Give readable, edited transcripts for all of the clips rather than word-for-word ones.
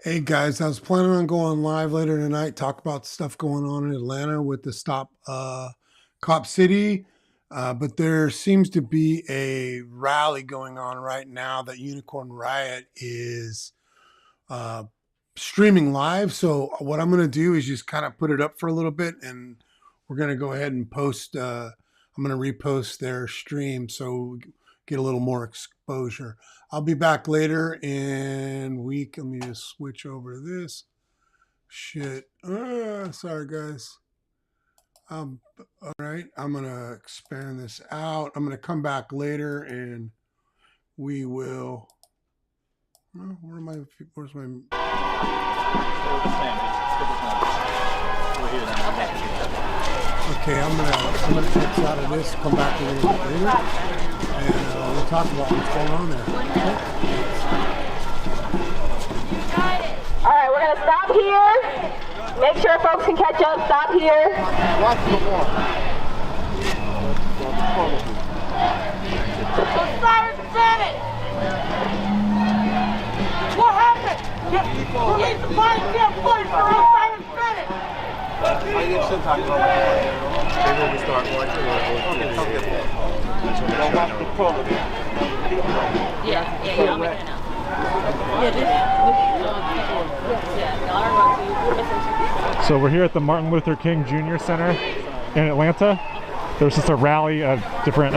Hey guys, I was planning on going live later tonight, talk about stuff going on in Atlanta with the Stop Cop City, but there seems to be a rally going on right now that Unicorn Riot is uh, streaming live. So what I'm going to do is just kind of put it up for a little bit, and we're going to go ahead and post. I'm going to repost their stream so we get a little more exposure. I'll be back later in week. Let me just switch over to this. Shit. Sorry, guys. All right. I'm going to expand this out. I'm going to come back later and we will. Where's my. Okay, I'm gonna X out of this, come back a little bit later, and we'll talk about what's going on there. Okay? Alright, we're gonna stop here. Make sure folks can catch up. Stop here. Watch the more. Osiris said it! What happened? Release the body can't fight for Osiris said it! I get some time to maybe we start watching don't watch the program. Yeah, I'll make it now. So we're here at the Martin Luther King Jr. Center in Atlanta. There's just a rally of different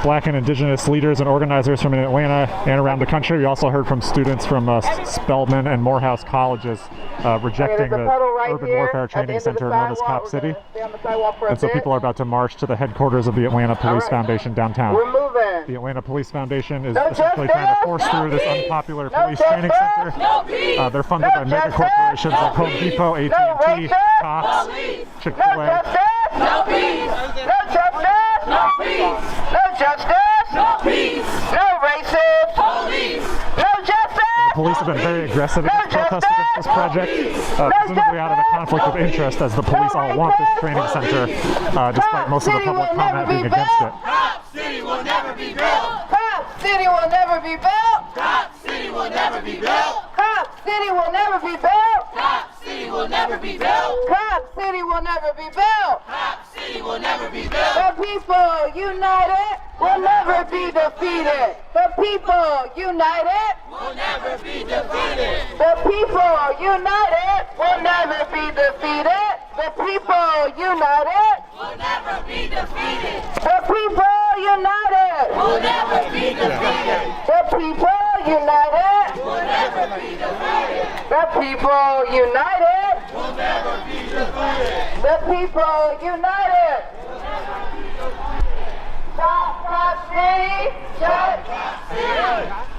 Black and Indigenous leaders and organizers from Atlanta and around the country. We also heard from students from Spelman and Morehouse colleges rejecting the urban warfare training center known as Cop City. And so people are about to march to the headquarters of the Atlanta Police Foundation downtown. The Atlanta Police Foundation is essentially trying to force through this unpopular police training center. They're funded by mega corporations like Home Depot, AT&T, Cox, Chick-fil-A. No peace! No justice! No peace! No justice! No peace! No racist! Police! No justice! The police have been very aggressive against protests against this project, presumably out of a conflict of interest, as the police all want this training center, despite most of the public comment being against it. Cop City will never be built! Cop City will never be built! Cop City will never be built! Cop City will never be built! Cop City will never be built! Cop City will never be built! Cop City will never be built! The people united will never be defeated! The people united Will never be defeated! The people united will never be defeated! The people united Will never be defeated! The people united Will never be defeated! The people united Will never be defeated! The people united Will never be defeated! The people united Stop Cop City! Shut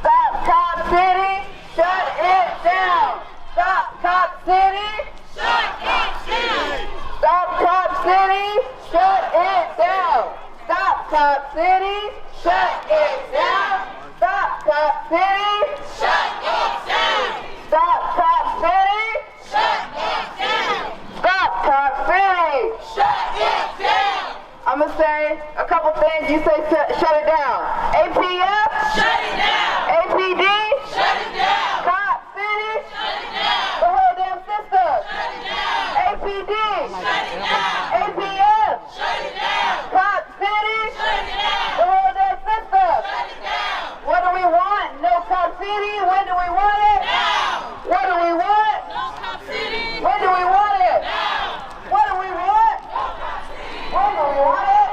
Stop Cop City! Shut it down! Stop Cop City! Shut Cop City! Stop Cop City! Shut it down! Stop Cop City! Shut it down! Stop Cop City! Shut it down! Stop Cop City! Shut it down! Stop Cop City! Shut it down! I'm gonna say a couple things. You say shut it down. APF? Shut it down! APD? Shut it down! Cop City? Shut it down! The whole damn system. Shut it down! APD? Shut it down! APF? Shut it down! Cop City? Shut it down! The whole damn system. Shut it down! What do we want? No Cop City? When do we want it? Now! What do we want? No Cop City! When do we want it? Now! What do we want? No Cop City! When do we want it?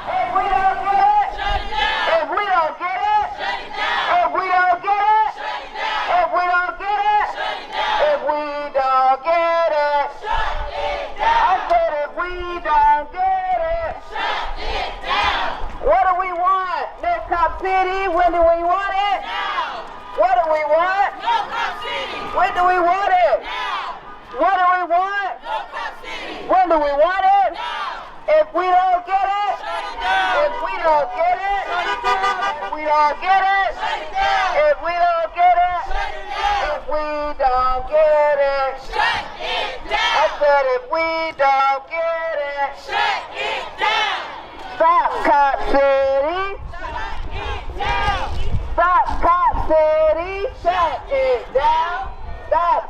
If we don't get it? Shut it down! If we don't get it? Shut it down! If we don't get it? Shut it down! If we don't get it? Shut it down! If we don't get it? Shut it I down! said if we don't get it? Shut it down! What do we want? No Cop City? When do we want it? Now! What do we want? No Cop City! When do we want it? Now! What do we want? No Cop City! When do we want it? Now! If we don't get it? Shut it down! If we don't get it? Shut it down! If we don't get it? Shut it down! If we don't get it? Shut it down! If we don't get it? Shut it I down! said if we don't get it? Shut it down! Stop Cop City! Shut it down! Stop Cop City! Shut it down!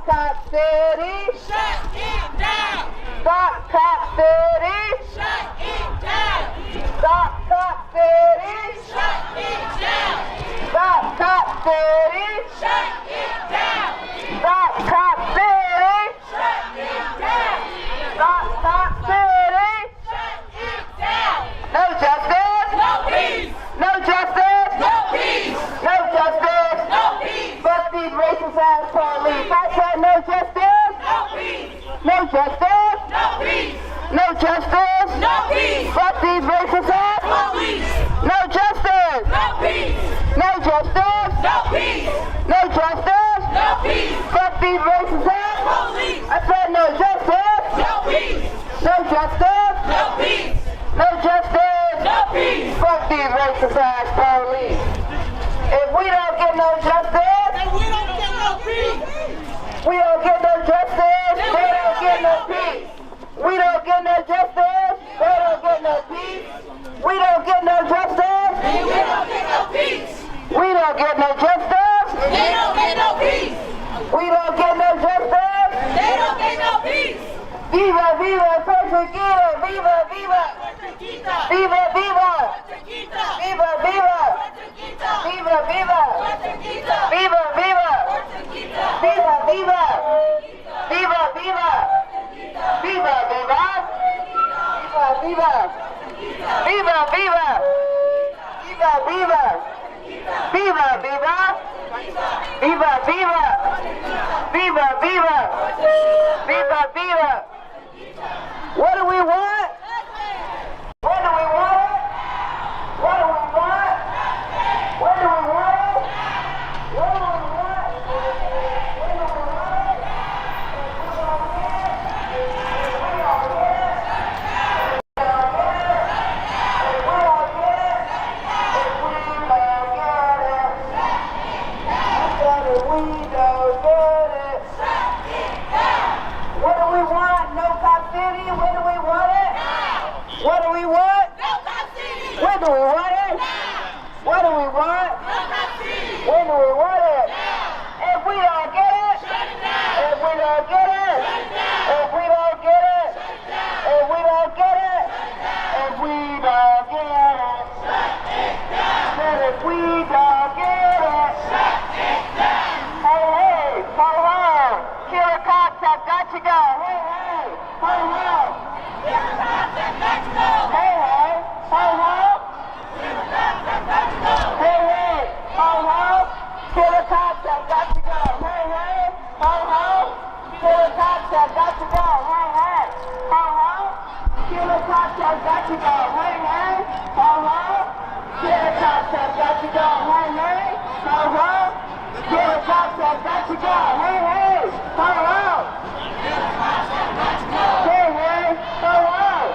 Stop Cop City. Shut it down. Stop Cop City. Shut it down. Stop Cop City. Shut it down. Stop Cop City. Shut it down. Stop Cop City. Shut it down. Stop Cop City. Shut it down. No justice. No peace. No justice. No peace. No justice. No peace. Fuck these racist ass police. I said no justice. No peace. No justice. No peace. No justice. No peace. Fuck these racist ass. Police. No justice. No peace. No justice. No peace. No justice. No peace. Fuck these racist ass. Police. I said no justice. No peace. No justice. No peace. No justice. No peace. Fuck these racist ass police. If we don't get no justice, And we don't get no peace. we don't get no justice, they don't get no peace. We don't get no justice, they don't get no peace. We don't get no justice, And we don't get no peace. we don't get no justice, They don't get no peace. we don't get no justice. They don't get no peace. Viva, viva, perseguido, viva, viva, Chiquita. viva, viva, Chiquita. viva, viva, Chiquita. viva, viva, Chiquita. viva, viva, Chiquita. viva, viva, viva, viva, viva, viva, viva, viva, viva, viva, viva, viva, viva, viva, viva, viva, viva, viva, viva, viva. What do we want? What do we want? What do we want? What do we want? What do we want? What do we want? What do we want? No Cop City? When do we want it? What do we want? No Cop City. When do we want it? What do we want? No Cop City. When do we want it? If we don't get it, Shut it down. if we don't get it, if we don't get it, if we don't get it, if we don't get it, then if we don't get it, hey, hey, ho, ho, killer cops have got to go, hey, hey, ho, ho, hey, hey, ho, ho, hey, hey, ho, ho, killer cops have got to go, hey, hey, ho, ho, killer cops have got to go, hey, hey, ho, ho, killer cops have got to go, hey, hey, ho, ho, killer cops have got to go, hey, hey, ho, ho, killer cops have got to go, hey, hey, ho, ho, hey, hey, ho, ho,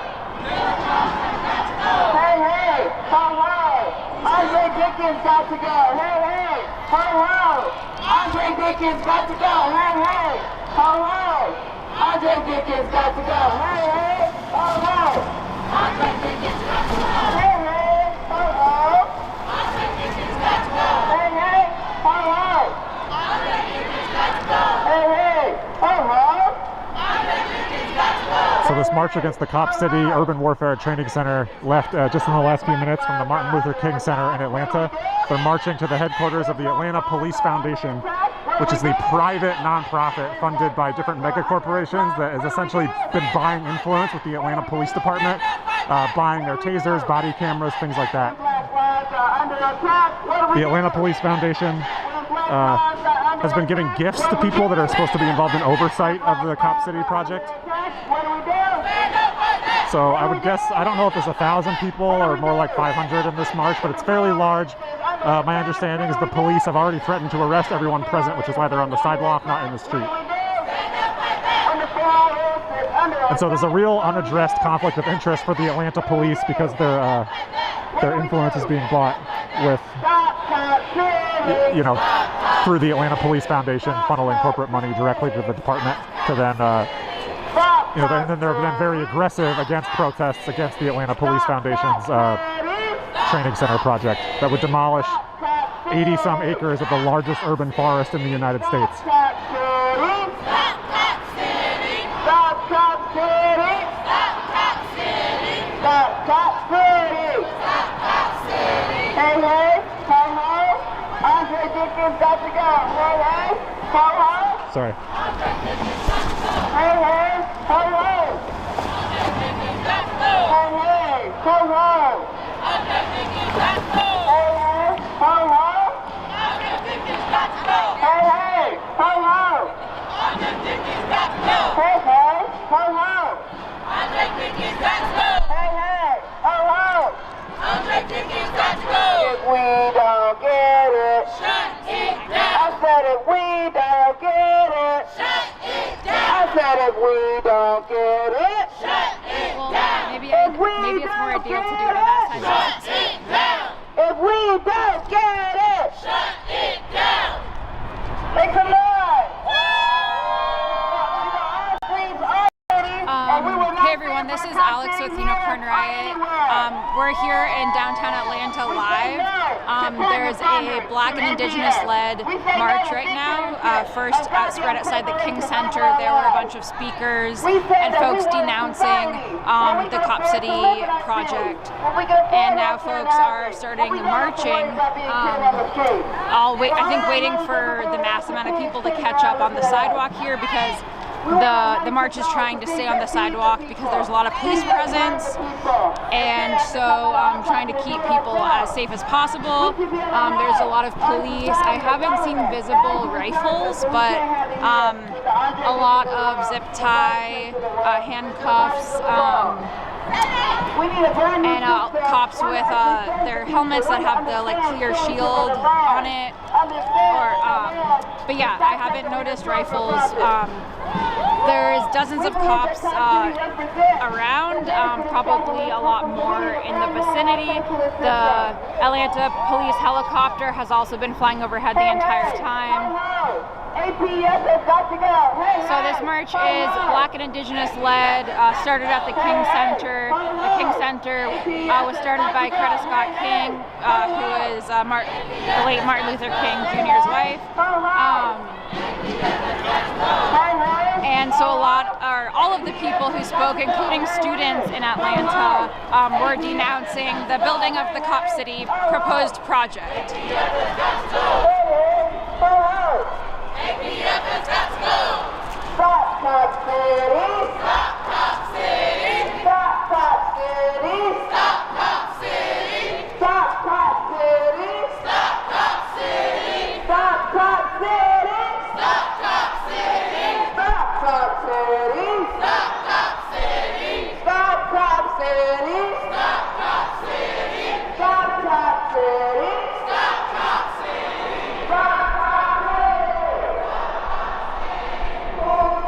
hey, hey, ho, ho, Andre Dickens got to go, hey, hey, ho, ho, Andre Dickens got to go, hey, hey, ho, ho, Andre Dickens got to go, hey, hey, ho, ho, Andre Dickens got to go. hey, hey, ho, ho, Andre Dickens got to go. hey, hey, ho, ho, Andre Dickens got to go. hey, hey, ho, ho. Andre Dickens got to go. So this march against the Cop City Urban Warfare Training Center left just in the last few minutes from the Martin Luther King Center in Atlanta. They're marching to the headquarters of the Atlanta Police Foundation, which is the private nonprofit funded by different mega corporations that has essentially been buying influence with the Atlanta Police Department, buying their tasers, body cameras, things like that. The Atlanta Police Foundation has been giving gifts to people that are supposed to be involved in oversight of the Cop City project. So I would guess, I don't know if there's 1,000 people or more like 500 in this march, but it's fairly large. My understanding is the police have already threatened to arrest everyone present, which is why they're on the sidewalk, not in the street. And so there's a real unaddressed conflict of interest for the Atlanta police because their influence is being bought with, you know, through the Atlanta Police Foundation, funneling corporate money directly to the department to then, you know, then they're then very aggressive against protests against the Atlanta Police Foundation's training center project that would demolish 80-some acres of the largest urban forest in the United States. Hey, hey, ho, ho. Andre Dickens got to go. Hey, hey, ho, ho. Sorry. Hey, hey, ho, ho. Hey, hey, ho, ho. Hey, hey, ho, ho. Hey, hey, ho, ho. Hey, hey, ho, ho. Hey, hey, ho, ho. If we don't get it, shut it down. I said if we don't get it, shut it down. I said if we don't get it, shut it down. Maybe it's more ideal to do it on that side. Shut it down. If we don't get it, shut it down. Make some noise. Hey everyone, this is Alex with Unicorn Riot. We're here in downtown Atlanta live. There's a Black and Indigenous-led march right now. First spread outside the King Center. There were a bunch of speakers and folks denouncing the Cop City project. And now folks are starting marching. I think waiting for the mass amount of people to catch up on the sidewalk here because the march is trying to stay on the sidewalk because there's a lot of police presence, and so trying to keep people as safe as possible. There's a lot of police. I haven't seen visible rifles, but a lot of zip tie, handcuffs, and cops with their helmets that have the clear shield on it. But yeah, I haven't noticed rifles. There's dozens of cops around, probably a lot more in the vicinity. The Atlanta police helicopter has also been flying overhead the entire time. So this march is Black and Indigenous-led, started at the King Center. The King Center was started by Coretta Scott King, who is the late Martin Luther King Jr.'s wife. And so all of the people who spoke, including students in Atlanta, were denouncing the building of the Cop City proposed project. APF has got to go! Stop Cop City! Stop Cop City! Stop Cop City! Stop Cop City! Stop Cop City! Stop Cop City! Stop Cop City! Stop Cop City! Stop Cop City! Stop Cop City! Stop Cop City! Stop Cop City! Stop Cop City! Stop Cop City! Stop Full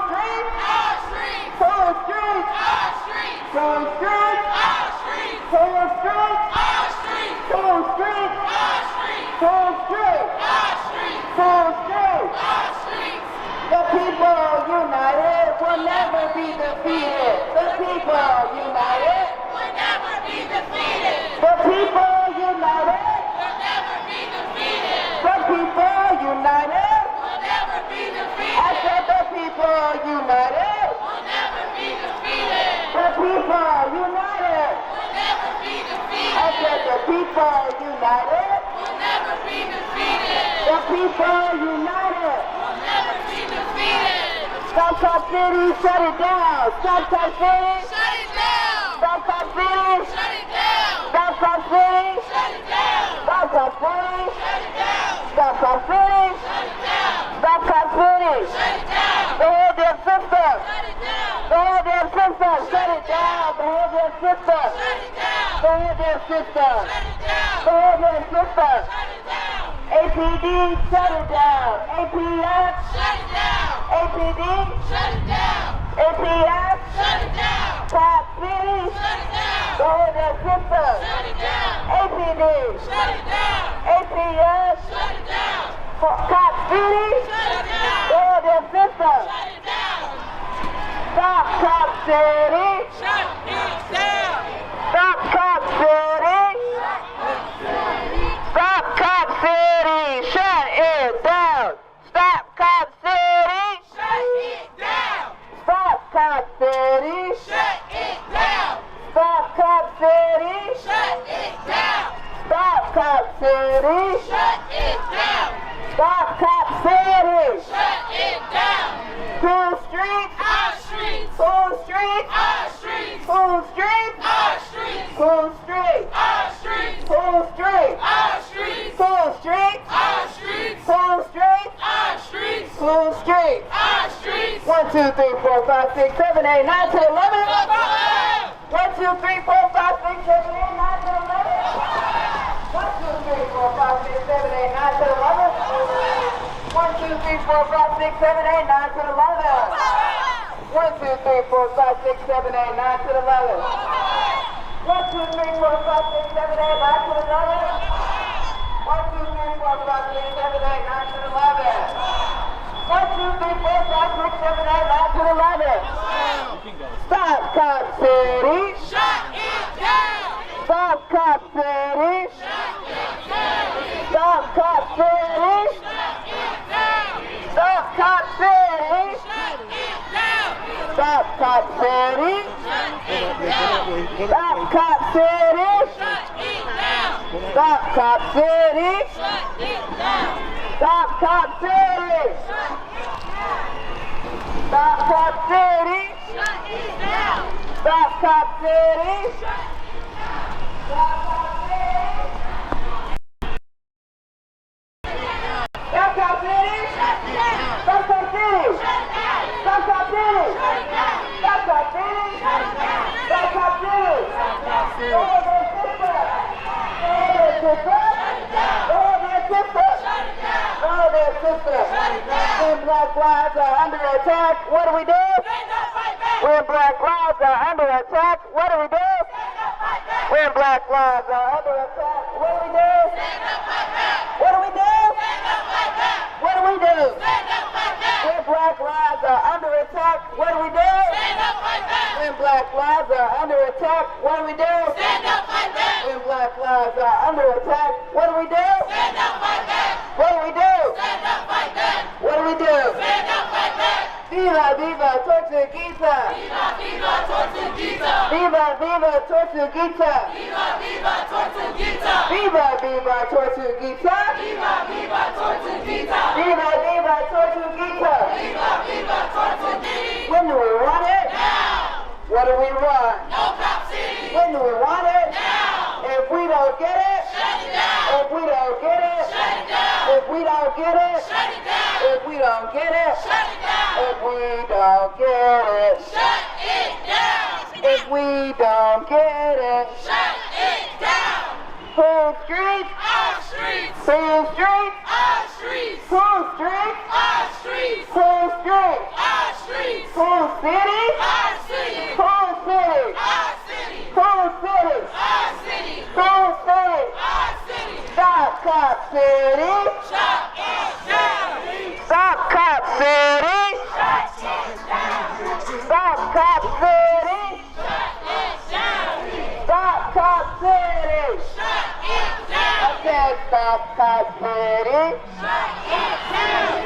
street, our street. Full street, our street. Full street, our street. Full street, our street. Full street, our street. Full street, our street. Full street, our street. The people united will never be defeated. The people united will never be defeated. The people united will never be defeated. The people united will never be defeated. I said the people united will never be defeated. The people united will never be defeated. I said the people united will never be defeated. The people united will never be defeated. Stop Cop City, shut it down. Stop Cop City, shut it down. Stop Cop City, shut it down. Stop Cop City, shut it down. Stop Cop City, shut it down. Stop Cop City, shut it down. Stop Cop City, shut it down. The whole damn system, shut it down. The whole damn system, shut it down. The whole damn system, shut it down. The whole damn system, shut it down. The whole damn system, shut it down. APD, shut it down. APF, shut it down. APD, shut it down. APF, shut it down. Cop City, shut it down. The whole damn system, shut it down. APD, shut it down. APF, shut it down. Cop City, shut it down. The whole damn system, shut it down. Stop Cop City, shut it down. Stop Cop City, Stop Cop City, shut it down. Stop Cop City, shut it down. Stop Cop City, shut it down. Stop Cop City, shut Cop City. Shut it down. Stop Cop City. Shut it down. Full streets. Our streets. Full streets. Our streets. Full streets. Our streets. Full streets. Our streets. Full streets. Our streets. Full streets. Our streets. Full streets. Our streets. Full streets. Our streets. 1, 2, 3, 4, 5, 6, 7, 8, 9, 10, 11. 1, 2, 3, 4, 5, 6, 7, 8, 9, 10, 11. 1, 2, 3, 4, 5, 6, 7, 8, 9, 10, 11. 1, 2, 3, 4, 5, 6, 7, 8, 9, 10, 11. 1, 2, 3, 4, 5, 6, 7, 8, 9, 10, 11. 1, 2, 3, 4, 5, 6, 7, 8, 9, 10, 11. 1, 2, 3, 4, 5, 6, 7, 8, 9, 10, 11. 1, 2, 3, 4, 5, 6, 7, 8, 9, 10, 11. Stop Cop City. Shut it down. Stop Cop City. Stop Cop City. Stop Cop City. Stop Cop City. Stop Cop City. Stop Cop City. Stop Cop City. Stop Cop City. Stop Cop City. Stop Cop City. Stop Cop City. Stop Cop City. Stop Cop City. Stop Cop City. Oh, their sister. Oh, their sister. Oh, their sister. Oh, their sister. When Black lives are under attack, what do we do? When Black lives are under attack, what do we do? When Black lives are under attack, what do we do? What do we do? What do we do? When Black lives are under attack, what do we do? When Black lives are under attack, what do we do? When Black lives are under attack, what do we do? What do we do? What do we do? Viva, viva, Tortuguita! Viva, viva, Tortuguita! Viva, viva, Tortuguita! Viva, viva, Tortuguita! Viva, viva, Tortuguita! Viva, viva, Tortuguita! Viva, viva, Tortuguita! Viva, viva, Tortuguita! When do we want it? Now! What do we want? No Cop City! When do we want it? Now! If we don't get it, shut it down! If we don't get it, shut it down! If we don't get it, shut it down! If we don't get it, shut it down! If we don't get it, shut it down! If we don't get it, shut it down! Full streets, our streets! Full streets, our streets! Full streets, our streets! Full streets, our streets! Full city, our city! Full city, our city! Full city, our city! Full city, our city! Stop Cop City! Shut it down! Stop Cop City! Shut it down! Stop Cop City! Shut it down! Stop Cop City! Shut it down! I said stop Cop City! Shut it down!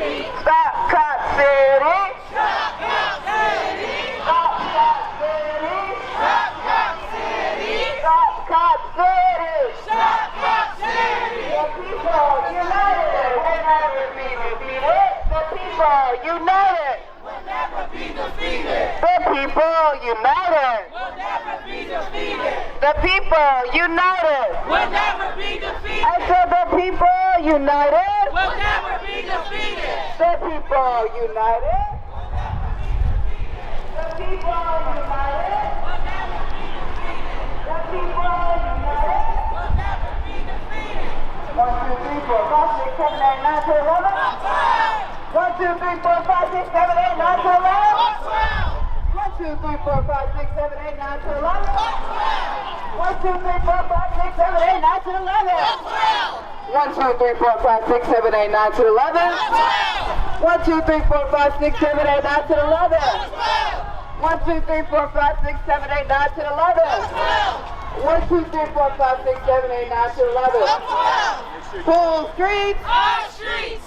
Stop Cop City! Shut Cop City! Stop Cop City! Shut Cop City! Stop Cop City! Shut Cop City! The people united will never be defeated! The people united will never be defeated! The people united will never be defeated! The people united will never be defeated! I said the people united will never be defeated! The people united will never be defeated! The people united will never be defeated! The people united will never be defeated! 1, 2, 3, 4, 5, 6, 7, 8, 9, 10, 11. 1, 2, 3, 4, 5, 6, 7, 8, 9, 10, 11. 1, 2, 3, 4, 5, 6, 7, 8, 9, 10, 11. 1, 2, 3, 4, 5, 6, 7, 8, 9, 10, 11. 1, 2, 3, 4, 5, 6, 7, 8, 9, 10, 11. 1, 2, 3, 4, 5, 6, 7, 8, 9, 10, 11. 1, 2, 3, 4, 5, 6, 7, 8, 9, 10, 11. 1, 2, 3, 4, 5, 6, 7, 8, 9, 10, 11. Full streets! Our streets!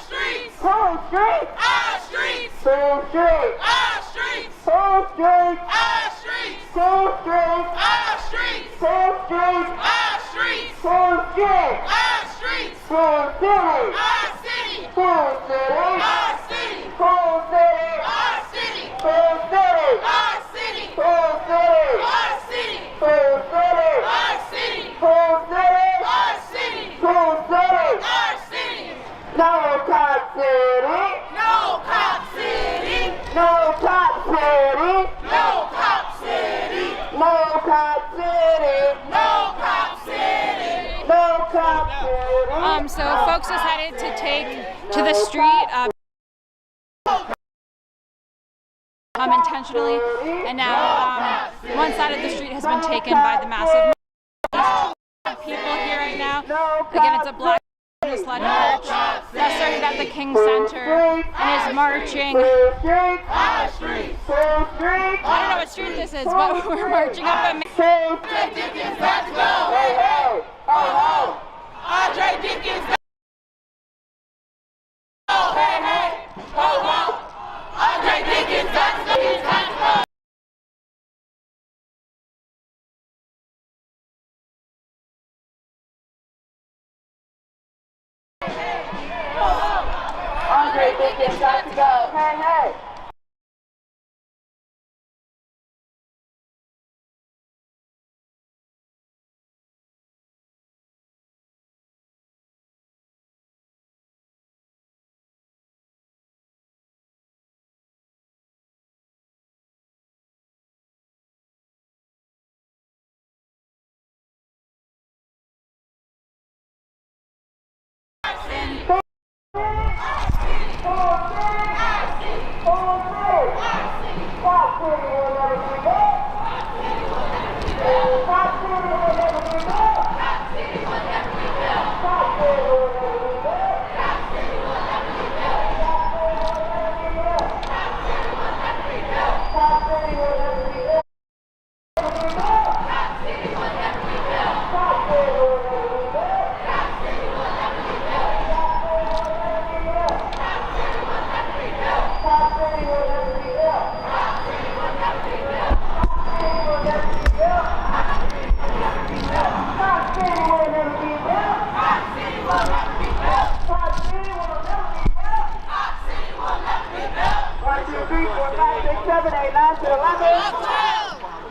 Streets! Full streets! Our streets! Full streets! Our streets! Full streets! Our streets! Full streets! Our streets! Full streets! Our streets! streets. Cool streets. Our streets. Cool city. Our city. Cool city. Our city. Cool city. Our city. Cool city. Our city. Cool city. Our city. Cool city. Our city. Cool city. Our city. Cool city. Our city. No cop city. No cop city. No cop city. No cop city. No cop city. No cop city. No cop city. So folks decided to take to the street intentionally, and now one side of the street has been taken by the massive people here right now. Again, it's a black sled march that started at the King Center and is marching. I don't know what street this is, but we're marching up a Andre Dickens, let's go! Hey, hey! Ho, ho! Andre Dickens, let's go! Hey, hey! Ho, ho! Andre Dickens, let's go! Andre Dickens, let's go! Hey, hey!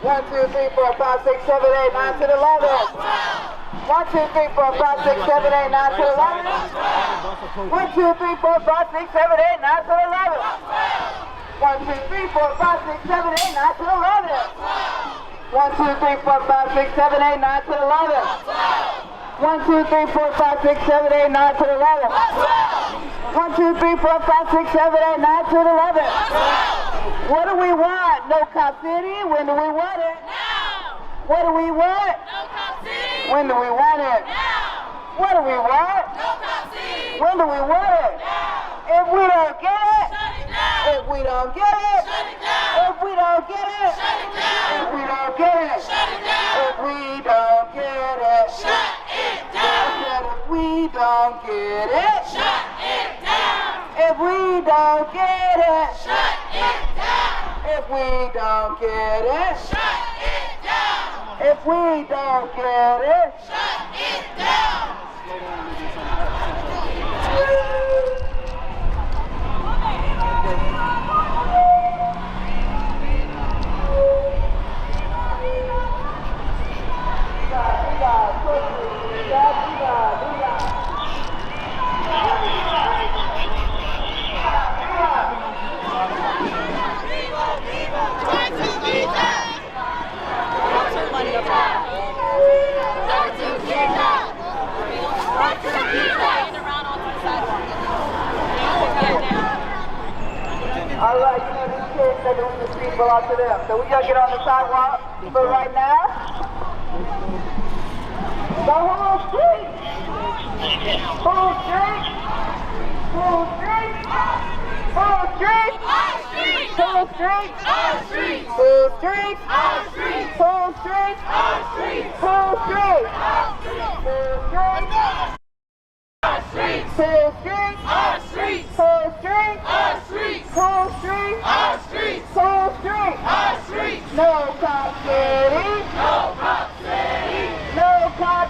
One, two, three, four, five, six, seven, eight, nine, 10, 11. 1, 2, 3, 4, 5, 6, 7, 8, 9, 10, 11. 1, 2, 3, 4, 5, 6, 7, 8, 9, 10, 11. 1, 2, 3, 4, 5, 6, 7, 8, 9, 10, 11. 1, 2, 3, 4, 5, 6, 7, 8, 9, 10, 11. 1, 2, 3, 4, 5, 6, 7, 8, 9, 10, 11. 1, 2, 3, 4, 5, 6, 7, 8, 9, 10, 11. What do we want? No Cop City? When do we want it? now. What do we want? No Cop City. When do we want it? Now. What do we want? No Cop City. When do we want it? Now. If we don't get it, Shut it down. if we don't get it, Shut it down. if we don't get it, Shut it down. if we don't get it, Shut it down. if we don't get it, Shut it down. if we don't get it, Shut it down. if we don't get it, Shut it down. if we don't get it, Shut it down. if we don't get it. Shut it down. All right, you know, these kids, they're doing the street belong to them. So we gotta get on the sidewalk. But right now, the whole street, whole street, whole street, whole street, whole street, whole street, whole street, whole street, whole street, whole street, whole street, Our streets. whole street, Our streets. whole street, Our streets. whole street, Our streets. whole street. Our streets. No Cop City, No Cop City. no Cop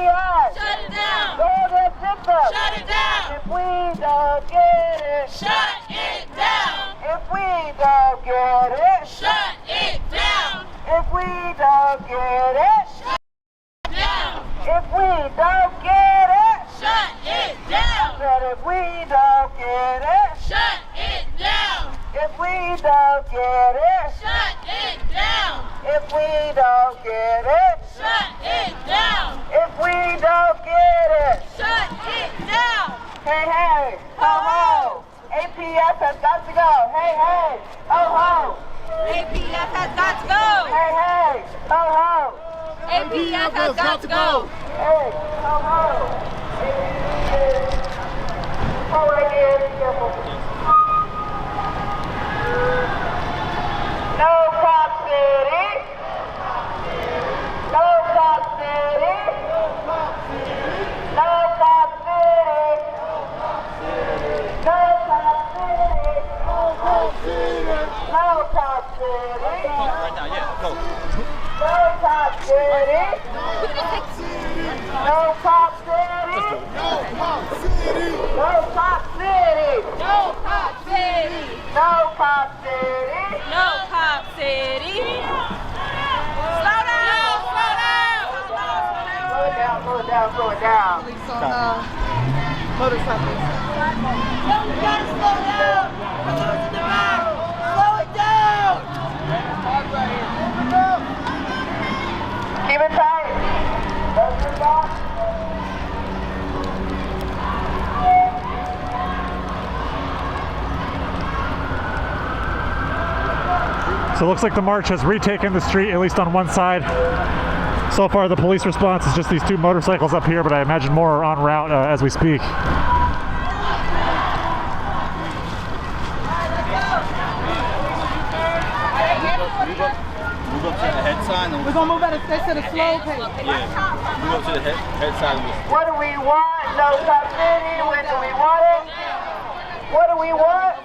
FBI. Shut it down. Go the system. Shut it down. If we don't get it. Shut it down. If we don't get it. Shut it down. If we don't get it. Down. If we don't get it. Shut it down. But if we don't get it. Shut it down. If we don't get it. Shut it down. If we don't get it. Shut it down. If we don't get it. Shut it down. Hey, hey, ho, ho. APF has got to go. Hey, hey, ho, ho. APF has got to go. Hey, hey, ho, ho. APF has got to go. Hey, ho, ho. Hold right here. Be careful. No Cop City. No Cop City. No Cop City. No Cop City. No Cop City. Right now, yeah, go. No Cop City. No Cop City. No Cop City. No Cop City. No Cop City. No Cop City. No Cop City. Slow down. Slow down. Slow it down, slow it down, slow it down. No, you gotta slow down. I'm losing the back. Slow it down. Keep it tight. Don't do that. So it looks like the march has retaken the street, at least on one side. So far, the police response is just these two motorcycles up here, but I imagine more are en route as we speak. Move up to the head sign. We're gonna move at a slow pace. Yeah. Move up to the head sign. What do we want? No Cop City. When do we want it? What do we want?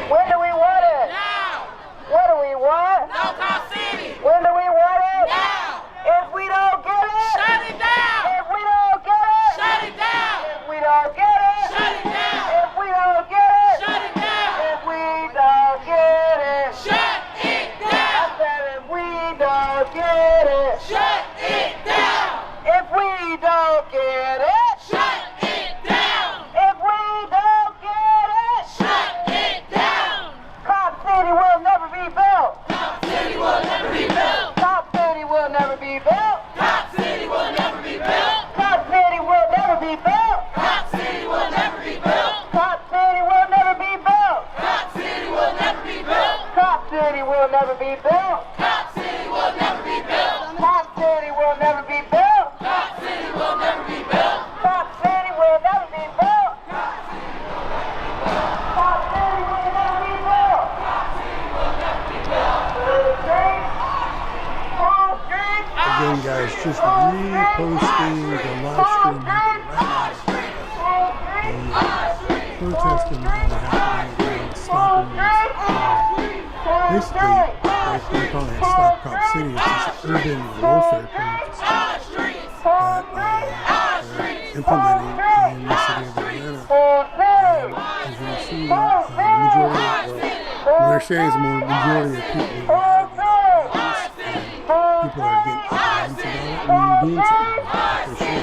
When do we want it? Now. What do we want? No Cop City. When do we want it? Now. If we don't get it. Shut it down. If we don't get it. Shut it down. If we don't get it. Shut it down. If we don't get it. Shut it down. If we don't get it. Shut it I down. said if we don't get it. Shut it down. If we don't get it. Shut it down. If we don't get it. Shut it down. Cop City will never be built. Cop City will never be built. Cop City will never be built. Cop City will never be built. Cop City will never be built. Cop City will never be built. Cop City will never be built. Cop City will never be built. Cop City will never be built. Cop City will never be built. Cop City will never be built. Cop City will never be built. Cop City will never be built. Cop City will never be built. Full street. Again, guys, just reposting the live stream right now. Protesting now happening and stopping this. Basically, they're calling it Stop Cop City. It's just urban warfare practices that they're implementing in the city of Atlanta. As you can see, the majority, what they're saying is the majority of people are people are getting outraged about it and doing something about it, for sure.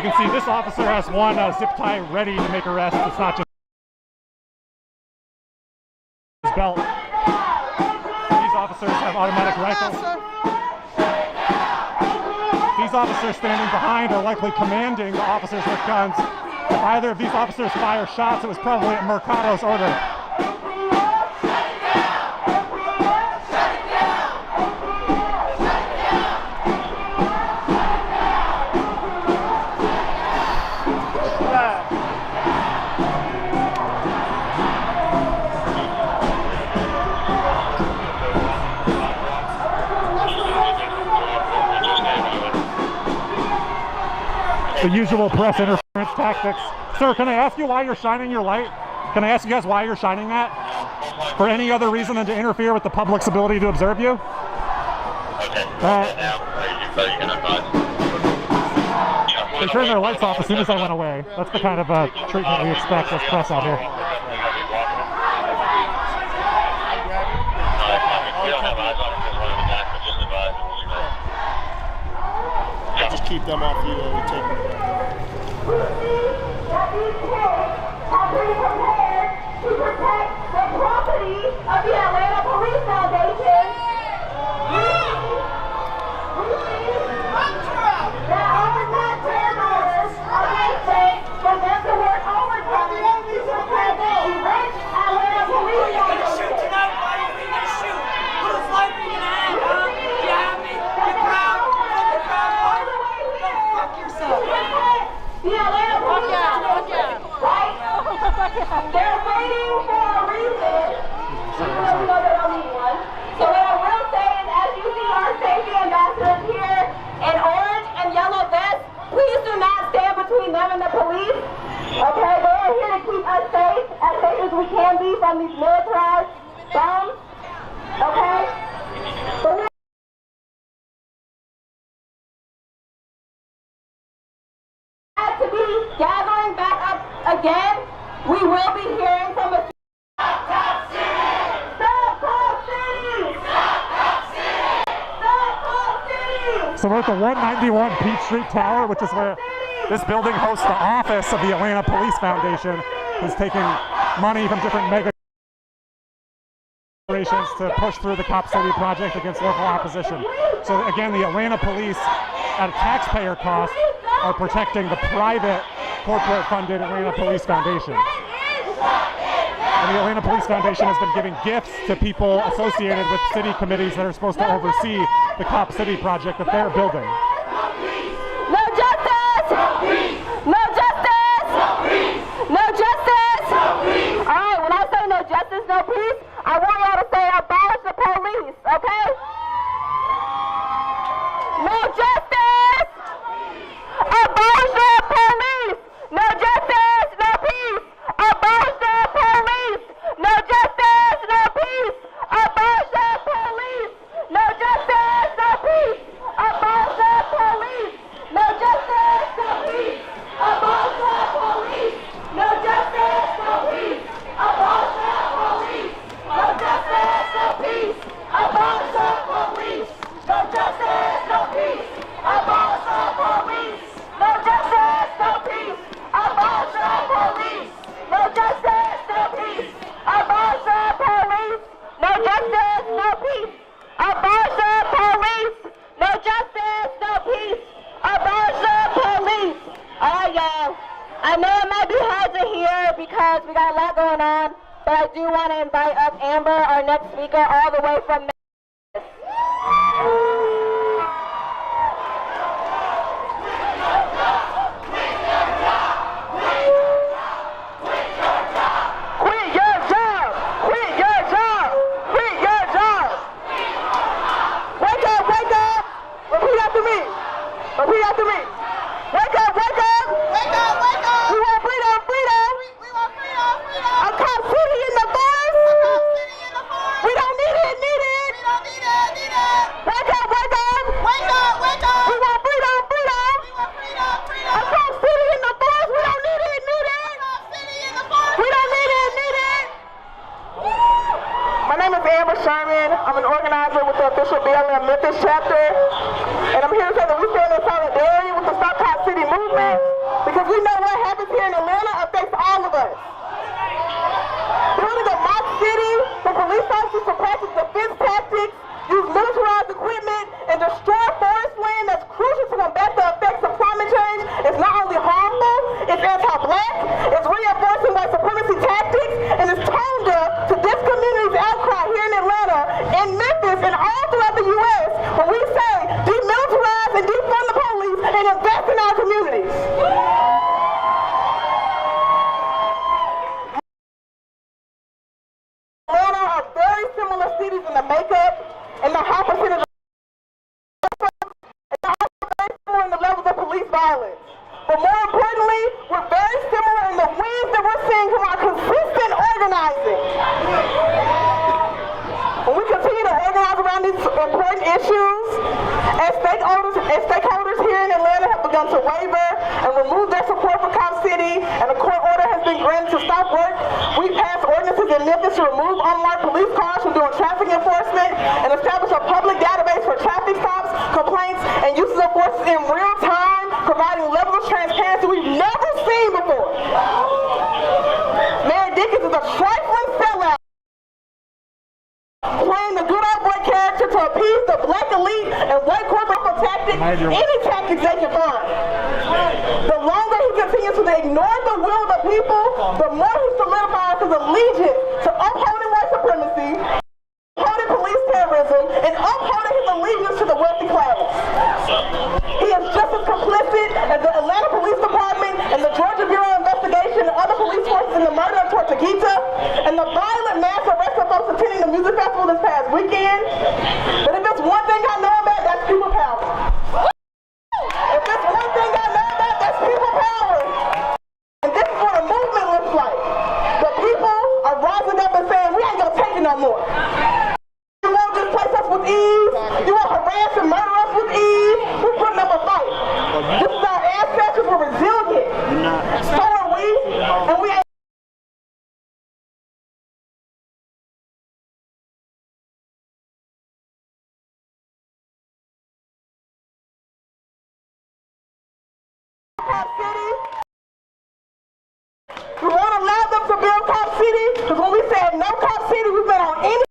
You can see this officer has one zip tie ready to make arrest. It's not just his belt. These officers have automatic rifles. These officers standing behind are likely commanding the officers with guns. If either of these officers fire shots, it was probably at Mercado's order. The usual press interference tactics. Sir, can I ask you why you're shining your light? Can I ask you guys why you're shining that? For any other reason than to interfere with the public's ability to observe you? They turned their lights off as soon as I went away. That's the kind of treatment we expect as press out here. Just keep them off you while we take them. That these kids have been prepared to protect the property of the Atlanta Police Foundation. That are not terrorists are safe for them to work overtime to protect the rich Atlanta Police Foundation. Whose life are you gonna have, huh? You happy? You proud? Fucking proud? Fuck yourself. The Atlanta Police Foundation, right? They're waiting for a reason. Because we know they don't need one. So what I will say is, as you see our safety ambassadors here in orange and yellow vests, please do not stand between them and the police. Okay, they are here to keep us safe as we can be from these militarized bombs. Okay? But we're to be gathering back up again. We will be hearing from a Stop Cop City! Stop Cop City! Stop Cop City! Stop Cop City! So we're at the 191 Peach Street Tower, which is where this building hosts the office of the Atlanta Police Foundation, who's taking money from different mega corporations to push through the Cop City project against local opposition. So again, the Atlanta Police, at a taxpayer cost, are protecting the private corporate-funded Atlanta Police Foundation. And the Atlanta Police Foundation has been giving gifts to people associated with city committees that are supposed to oversee the Cop City project that they're building. No justice! No justice! No justice! All right, when I say no justice, no peace, I want y'all to say abolish the police, okay? No justice! Abolish the police! No justice, no peace! Abolish the police! No justice, no peace! Abolish the police! No justice, no peace! Abolish the police! No justice, no peace! Abolish the police! No justice, no peace! Abolish the police! No justice, no peace! Abolish the police! No justice, no peace! Abolish the police! No justice, no peace! Abolish the police! No justice, no peace! Abolish the police! No justice, no peace! Abolish the police! No justice, no peace! Abolish the police! All right, y'all. I know it might be hard to hear because we got a lot going on, but I do want to invite up Amber, our next speaker, all the way from Memphis. Quit your job! Quit your job! Quit your job! Wake up! Wake up! Repeat after me! Repeat after me! Wake up! Wake up! Wake up, wake up! We want freedom! Freedom! We want freedom, freedom! A Cop City in the forest! A Cop City in the forest! We don't need it! Need it! But more importantly, we're very similar in the wins that we're seeing from our consistent organizing. When we continue to organize around these important issues, as stakeholders here in Atlanta have begun to waver and remove their support for Cop City, and a court order has been granted to stop work, we passed ordinances in Memphis to remove unmarked police cars from doing traffic enforcement and establish a public database for traffic stops, complaints, and uses of force in real time, providing levels of transparency we've never seen before. Mayor Dickens is a trifling sellout, playing the good old boy character to appease the black elite and white corporate tactic, any tactics they can find. The longer he continues to ignore the will of the people, the more he solidifies his allegiance to upholding white supremacy, upholding police terrorism, and upholding his allegiance to the wealthy class. He is just as complicit as the Atlanta Police Department and the Georgia Bureau of Investigation and other police forces in the murder of Tortuguita and the violent mass arrest of folks attending the music festival this past weekend. But if there's one thing I know about, that's people power. If there's one thing I know about, that's people power. And this is what a movement looks like. The people are rising up and saying, we ain't gonna take it no more. You won't just place us with ease. You won't harass and murder us with ease. We're putting up a fight. This is our ancestors. We're resilient. So are we. And we ain't. Cop City. We won't allow them to build Cop City, because when we said no Cop City, we've been on any.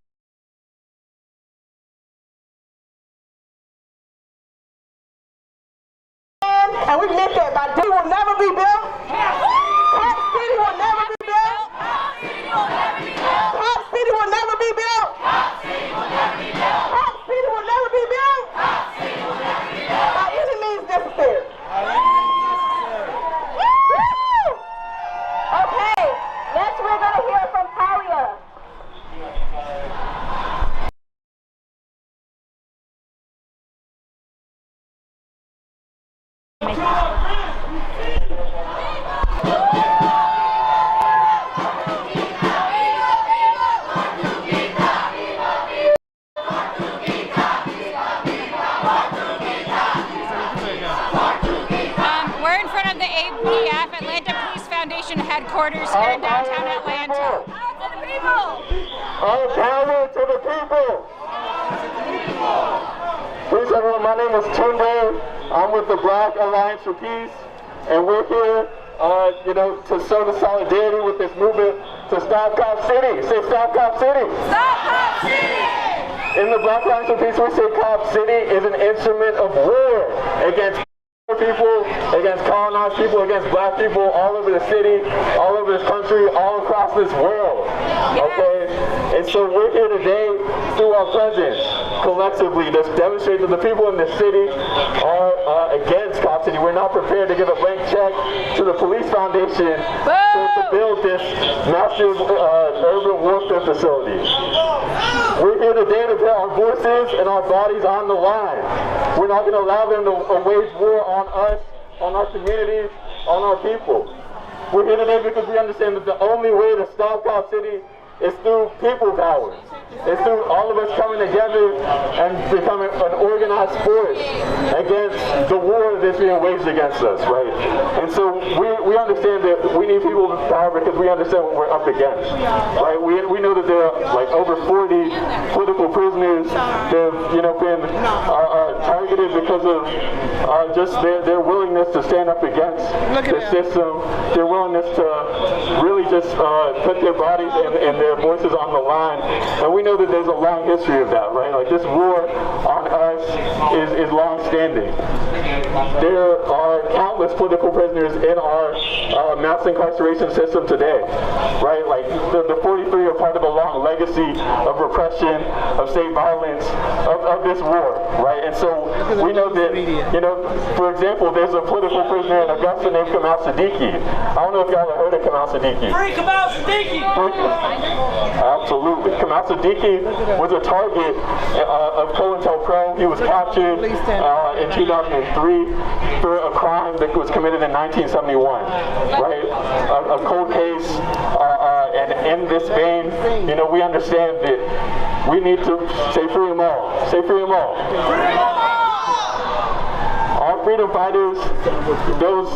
And we meant that by day will never be built. Cop City will never be built. Cop City will never be built. Cop City will never be built. By any means necessary. Okay, next we're going to hear from Talia. We're in front of the APF, Atlanta Police Foundation headquarters here in downtown Atlanta. All power to the people. Please everyone, my name is Tunde. I'm with the Black Alliance for Peace, and we're here, to show the solidarity with this movement to stop Cop City. Say stop Cop City. Stop Cop City! In the Black Alliance for Peace, we say Cop City is an instrument of war against people, against colonized people, against black people all over the city, all over this country, all across this world. Okay? And so we're here today through our presence, collectively, to demonstrate that the people in this city are against Cop City. We're not prepared to give a blank check to the police foundation to build this massive urban warfare facility. We're here today to put our voices and our bodies on the line. We're not going to allow them to wage war on us, on our communities, on our people. We're here today because we understand that the only way to stop Cop City is through people power. It's through all of us coming together and becoming an organized force against the war that's being waged against us, right? And so we understand that we need people power because we understand what we're up against, right? We know that there are like over 40 political prisoners that have, been targeted because of just their willingness to stand up against the system, their willingness to really just put their bodies and their voices on the line. And we know that there's a long history of that, right? Like this war on us is long-standing. There are countless political prisoners in our mass incarceration system today, right? Like the 43 are part of a long legacy of repression, of state violence, of this war, right? And so we know that, for example, there's a political prisoner in Augusta named Kamal Siddiqui. I don't know if y'all have heard of Kamal Siddiqui. Free Kamal Siddiqui! Absolutely. Kamal Siddiqui was a target of COINTELPRO Crow. He was captured in 2003 for a crime that was committed in 1971, right? A cold case, and in this vein, you know, we understand that we need to say free them all. Say free them all. Our freedom fighters, those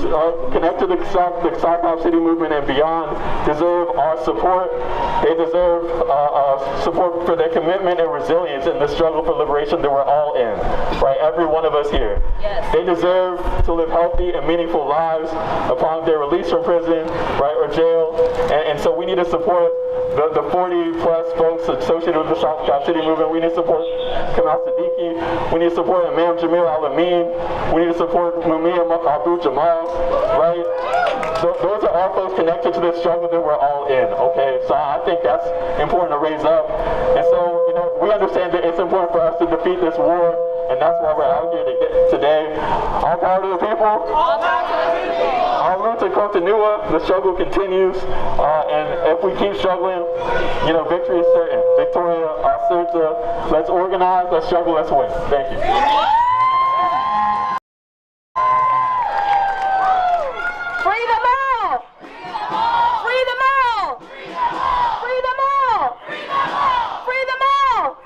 connected to the Cop City movement and beyond, deserve our support. They deserve support for their commitment and resilience in the struggle for liberation that we're all in, right? Every one of us here. Yes. They deserve to live healthy and meaningful lives upon their release from prison, right, or jail. And so we need to support the 40 plus folks associated with the South Cop City movement. We need to support Kamal Siddiqui. We need to support Imam Jamil Al-Amin. We need to support Mumia Abu Jamal, right? So those are all folks connected to this struggle that we're all in, okay? So I think that's important to raise up. And so, you know, we understand that it's important for us to defeat this war, and that's why we're out here today. All power to the people. All power to the people. Our roots are Continua. The struggle continues, and if we keep struggling, you know, victory is certain. Victoria Certa. Let's organize, let's struggle, let's win. Thank you. Free them all! Free them all! Free them all! Free them all!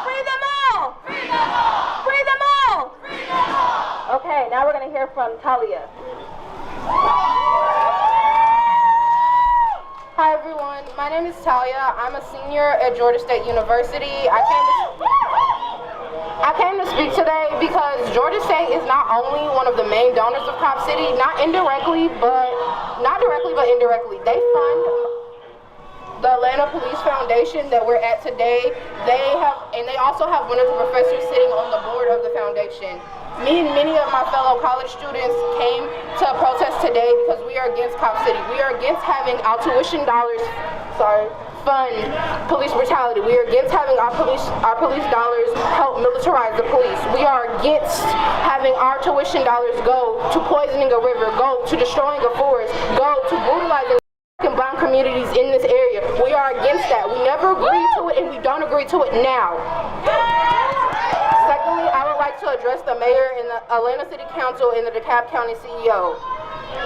Free them all! Free them all! Free them all! Okay, now we're going to hear from Talia. Hi everyone, my name is Talia. I'm a senior at Georgia State University. I came to speak today because Georgia State is not only one of the main donors of Cop City, not directly but indirectly. They fund the Atlanta Police Foundation that we're at today. They also have one of the professors sitting on the board of the foundation. Me and many of my fellow college students came to protest today because we are against Cop City. We are against having our tuition dollars, fund police brutality. We are against having our police dollars help militarize the police. We are against having our tuition dollars go to poisoning a river, go to destroying a forest, go to brutalizing and brown communities in this area. We are against that. We never agreed to it and we don't agree to it now. Secondly, I would like to address the mayor and the Atlanta City Council and the DeKalb County CEO.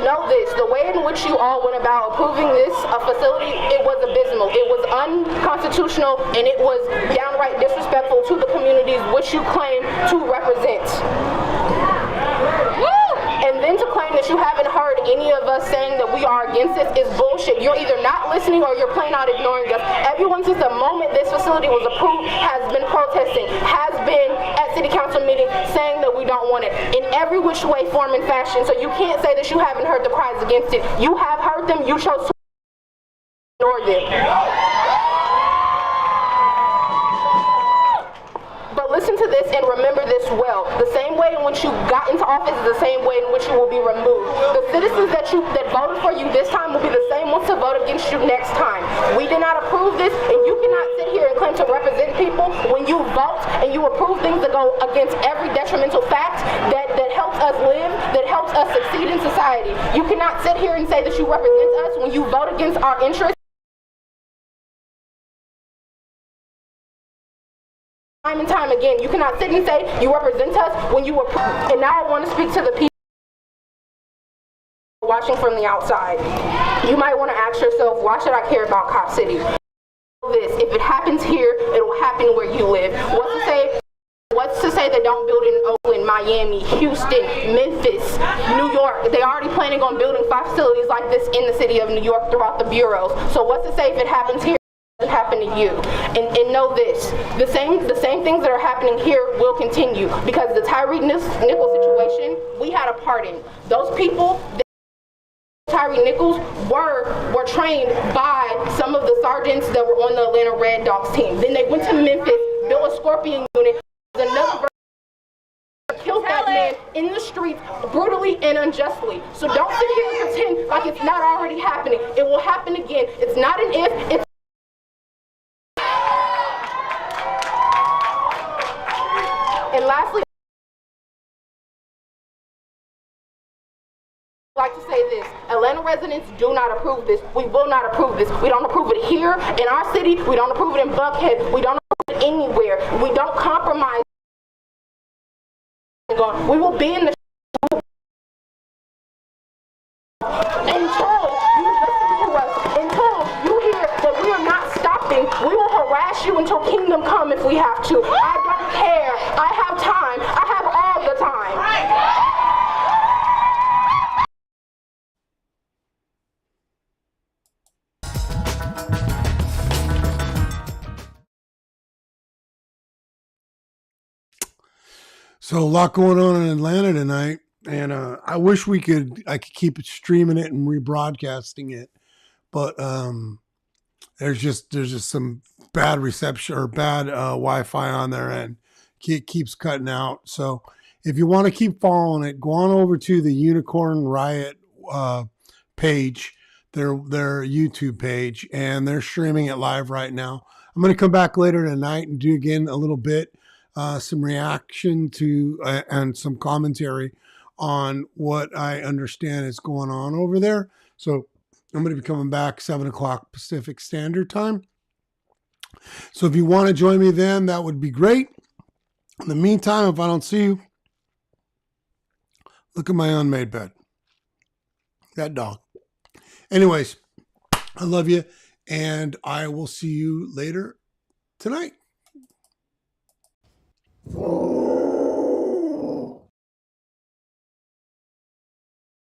Know this, the way in which you all went about approving this facility, it was abysmal. It was unconstitutional and it was downright disrespectful to the communities which you claim to represent. And then to claim that you haven't heard any of us saying that we are against this is bullshit. You're either not listening or you're plain out ignoring us. Everyone since the moment this facility was approved has been protesting, has been at city council meetings saying that we don't want it in every which way, form, and fashion. So you can't say that you haven't heard the cries against it. You have heard them, you chose to ignore them. Listen to this and remember this well. The same way in which you got into office is the same way in which you will be removed. The citizens that voted for you this time will be the same ones to vote against you next time. We did not approve this, and you cannot sit here and claim to represent people when you vote and you approve things that go against every detrimental fact that helps us live, that helps us succeed in society. You cannot sit here and say that you represent us when you vote against our interests. Time and time again, you cannot sit and say you represent us when you approve. And now I want to speak to the people watching from the outside. You might want to ask yourself, why should I care about Cop City? This, if it happens here, it'll happen where you live. What's to say they don't build in Oakland, Miami, Houston, Memphis, New York? They're already planning on building 5 facilities like this in the city of New York throughout the bureaus. So what's to say if it happens here? Happen to you, and know this: the same things that are happening here will continue because the Tyre Nichols situation we had a part in. Those people, Tyre Nichols, were trained by some of the sergeants that were on the Atlanta Red Dogs team. Then they went to Memphis, built a Scorpion unit. Another killed that man in the streets brutally and unjustly. So don't sit here and pretend like it's not already happening. It will happen again. It's not an if. It's And lastly, I'd like to say this. Atlanta residents do not approve this. We will not approve this. We don't approve it here in our city. We don't approve it in Buckhead. We don't approve it anywhere. We don't compromise gone. We will be in the until you listen to us, until you hear that we are not stopping. We will harass you until kingdom come if we have to. I don't care. I have time. I have all the time. So a lot going on in Atlanta tonight, and I wish I could keep it streaming it and rebroadcasting it, but there's just some bad reception or bad Wi-Fi on there, and it keeps cutting out. So if you want to keep following it, go on over to the Unicorn Riot page, their YouTube page, and they're streaming it live right now. I'm going to come back later tonight and do again a little bit, some reaction to and some commentary on what I understand is going on over there. So I'm going to be coming back 7 o'clock Pacific Standard Time. So if you want to join me then, that would be great. In the meantime, if I don't see you, look at my unmade bed. That dog. Anyways, I love you, and I will see you later tonight. Oh.